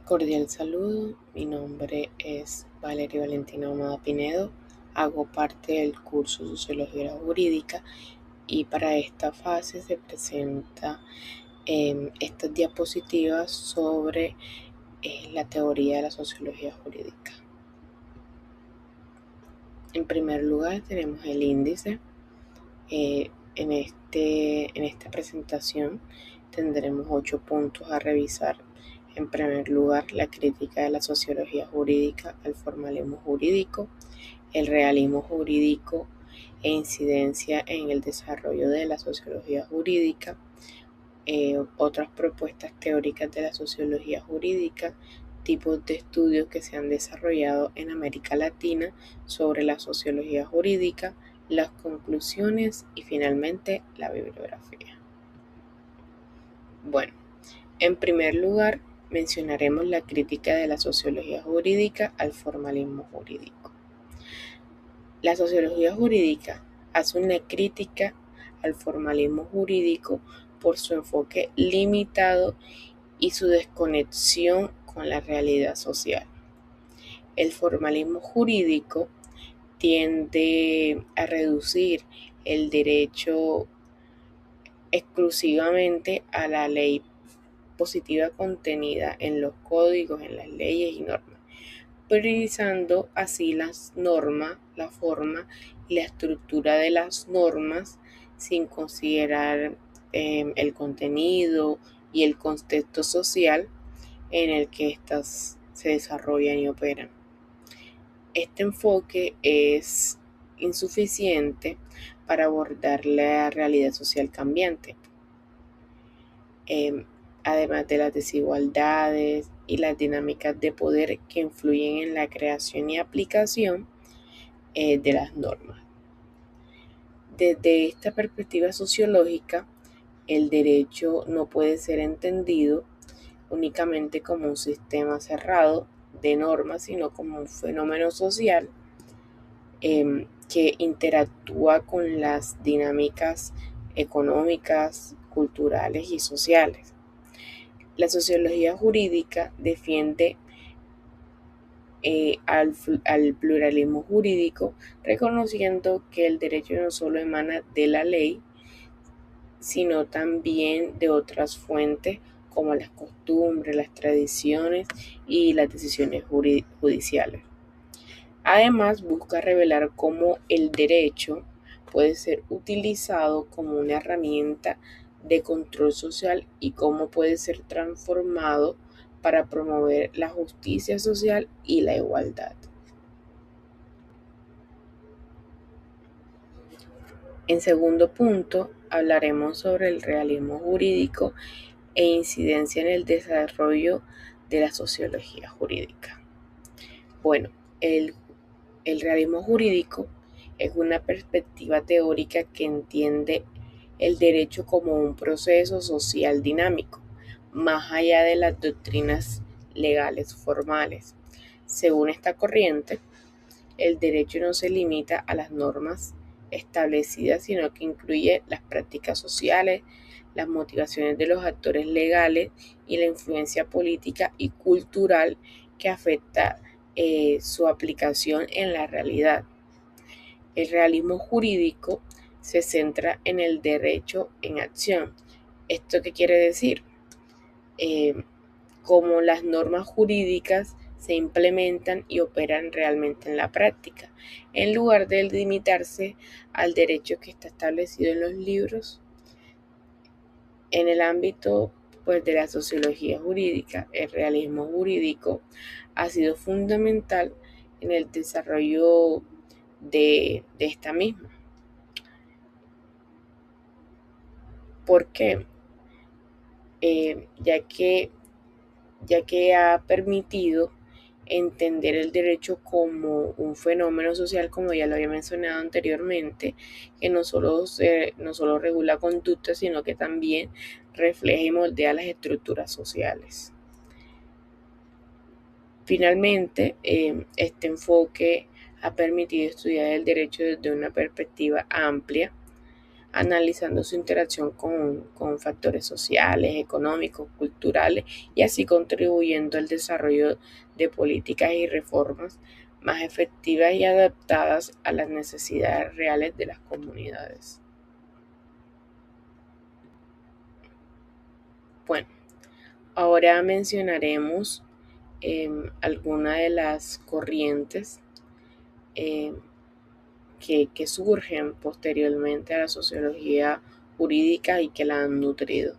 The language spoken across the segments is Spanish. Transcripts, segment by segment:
Cordial saludo, mi nombre es Valeria Valentina Ahumada Pinedo, hago parte del curso Sociología Jurídica y para esta fase se presenta estas diapositivas sobre la teoría de la sociología jurídica. En primer lugar tenemos el índice. En esta presentación tendremos 8 puntos a revisar. En primer lugar, la crítica de la sociología jurídica al formalismo jurídico, el realismo jurídico e incidencia en el desarrollo de la sociología jurídica, otras propuestas teóricas de la sociología jurídica, tipos de estudios que se han desarrollado en América Latina sobre la sociología jurídica, las conclusiones y finalmente la bibliografía. Bueno, en primer lugar mencionaremos la crítica de la sociología jurídica al formalismo jurídico. La sociología jurídica hace una crítica al formalismo jurídico por su enfoque limitado y su desconexión con la realidad social. El formalismo jurídico tiende a reducir el derecho exclusivamente a la ley positiva contenida en los códigos, en las leyes y normas, priorizando así las normas, la forma y la estructura de las normas sin considerar el contenido y el contexto social en el que éstas se desarrollan y operan. Este enfoque es insuficiente para abordar la realidad social cambiante, además de las desigualdades y las dinámicas de poder que influyen en la creación y aplicación de las normas. Desde esta perspectiva sociológica, el derecho no puede ser entendido únicamente como un sistema cerrado de normas, sino como un fenómeno social que interactúa con las dinámicas económicas, culturales y sociales. La sociología jurídica defiende al pluralismo jurídico, reconociendo que el derecho no solo emana de la ley, sino también de otras fuentes como las costumbres, las tradiciones y las decisiones judiciales. Además, busca revelar cómo el derecho puede ser utilizado como una herramienta de control social y cómo puede ser transformado para promover la justicia social y la igualdad. En segundo punto, hablaremos sobre el realismo jurídico e incidencia en el desarrollo de la sociología jurídica. Bueno, el realismo jurídico es una perspectiva teórica que entiende el derecho como un proceso social dinámico, más allá de las doctrinas legales formales. Según esta corriente, el derecho no se limita a las normas establecidas, sino que incluye las prácticas sociales, las motivaciones de los actores legales y la influencia política y cultural que afecta su aplicación en la realidad. El realismo jurídico se centra en el derecho en acción. ¿Esto qué quiere decir? Cómo las normas jurídicas se implementan y operan realmente en la práctica, en lugar de limitarse al derecho que está establecido en los libros. En el ámbito de la sociología jurídica, el realismo jurídico ha sido fundamental en el desarrollo de esta misma. ¿Por qué? Ya que ha permitido entender el derecho como un fenómeno social, como ya lo había mencionado anteriormente, que no solo regula conductas, sino que también refleja y moldea las estructuras sociales. Finalmente, este enfoque ha permitido estudiar el derecho desde una perspectiva amplia, analizando su interacción con factores sociales, económicos, culturales y así contribuyendo al desarrollo de políticas y reformas más efectivas y adaptadas a las necesidades reales de las comunidades. Bueno, ahora mencionaremos algunas de las corrientes que surgen posteriormente a la sociología jurídica y que la han nutrido.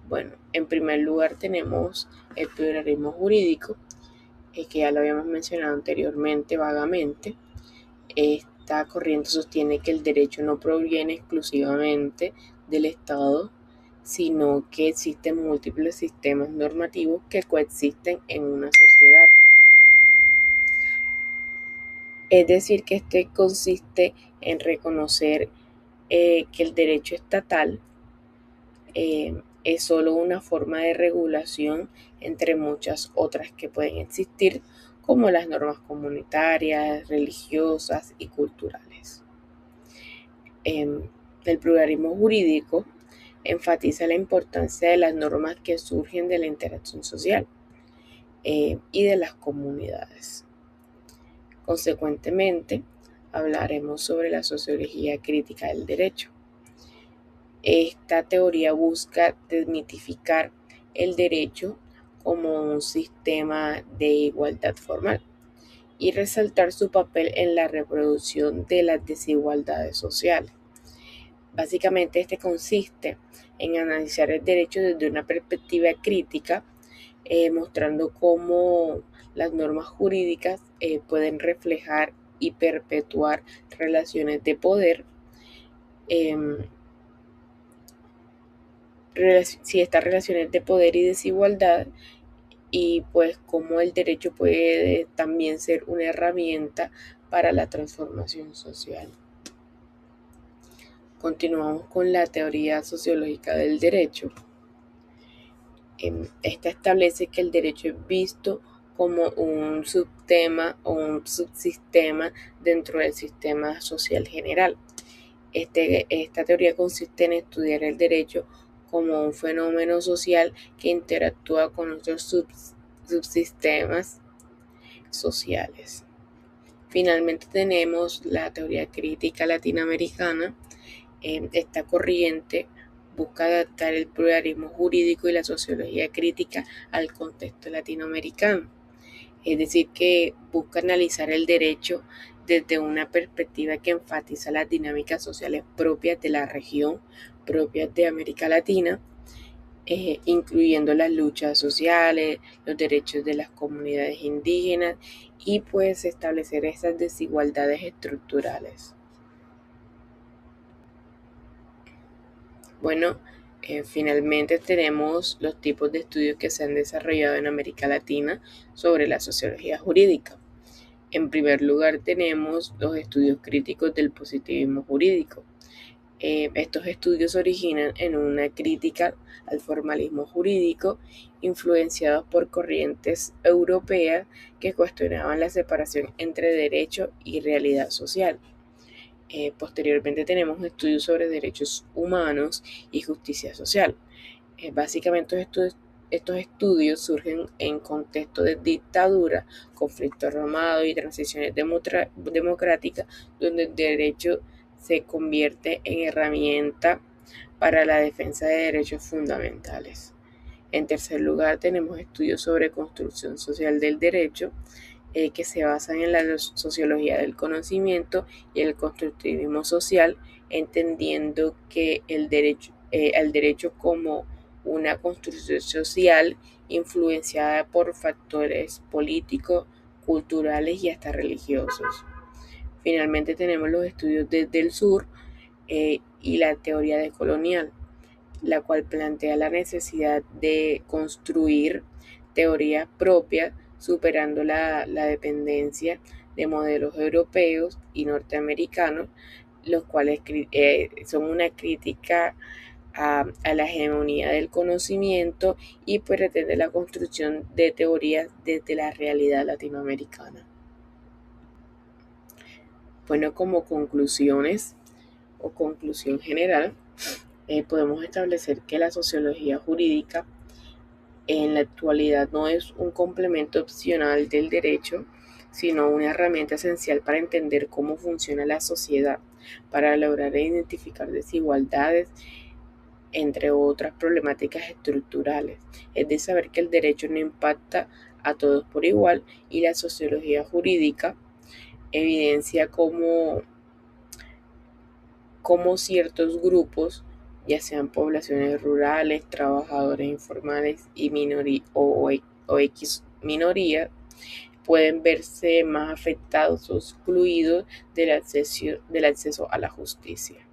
Bueno, en primer lugar tenemos el pluralismo jurídico, que ya lo habíamos mencionado anteriormente vagamente. Esta corriente sostiene que el derecho no proviene exclusivamente del Estado, sino que existen múltiples sistemas normativos que coexisten en una sociedad. Es decir, que este consiste en reconocer que el derecho estatal es solo una forma de regulación entre muchas otras que pueden existir, como las normas comunitarias, religiosas y culturales. El pluralismo jurídico enfatiza la importancia de las normas que surgen de la interacción social y de las comunidades. Consecuentemente, hablaremos sobre la sociología crítica del derecho. Esta teoría busca desmitificar el derecho como un sistema de igualdad formal y resaltar su papel en la reproducción de las desigualdades sociales. Básicamente, este consiste en analizar el derecho desde una perspectiva crítica, mostrando cómo las normas jurídicas pueden reflejar y perpetuar relaciones de poder, si estas relaciones de poder y desigualdad, y pues cómo el derecho puede también ser una herramienta para la transformación social. Continuamos con la teoría sociológica del derecho. Esta establece que el derecho es visto como un subtema o un subsistema dentro del sistema social general. Esta teoría consiste en estudiar el derecho como un fenómeno social que interactúa con otros subsistemas sociales. Finalmente tenemos la teoría crítica latinoamericana. Esta corriente busca adaptar el pluralismo jurídico y la sociología crítica al contexto latinoamericano. Es decir, que busca analizar el derecho desde una perspectiva que enfatiza las dinámicas sociales propias de la región, propias de América Latina, incluyendo las luchas sociales, los derechos de las comunidades indígenas y pues establecer esas desigualdades estructurales. Bueno, finalmente tenemos los tipos de estudios que se han desarrollado en América Latina sobre la sociología jurídica. En primer lugar tenemos los estudios críticos del positivismo jurídico. Estos estudios originan en una crítica al formalismo jurídico, influenciados por corrientes europeas que cuestionaban la separación entre derecho y realidad social. Posteriormente tenemos estudios sobre derechos humanos y justicia social. Básicamente estos estudios surgen en contextos de dictadura, conflictos armados y transiciones democráticas, donde el derecho se convierte en herramienta para la defensa de derechos fundamentales. En tercer lugar, tenemos estudios sobre construcción social del derecho, que se basan en la sociología del conocimiento y el constructivismo social, entendiendo que el derecho como una construcción social influenciada por factores políticos, culturales y hasta religiosos. Finalmente tenemos los estudios desde el sur y la teoría decolonial, la cual plantea la necesidad de construir teorías propias, superando la dependencia de modelos europeos y norteamericanos, los cuales son una crítica a la hegemonía del conocimiento y pretende la construcción de teorías desde la realidad latinoamericana. Bueno, como conclusiones, o conclusión general, podemos establecer que la sociología jurídica en la actualidad no es un complemento opcional del derecho, sino una herramienta esencial para entender cómo funciona la sociedad, para lograr identificar desigualdades, entre otras problemáticas estructurales. Es de saber que el derecho no impacta a todos por igual y la sociología jurídica evidencia cómo ciertos grupos, ya sean poblaciones rurales, trabajadores informales o X minorías, pueden verse más afectados o excluidos del acceso a la justicia.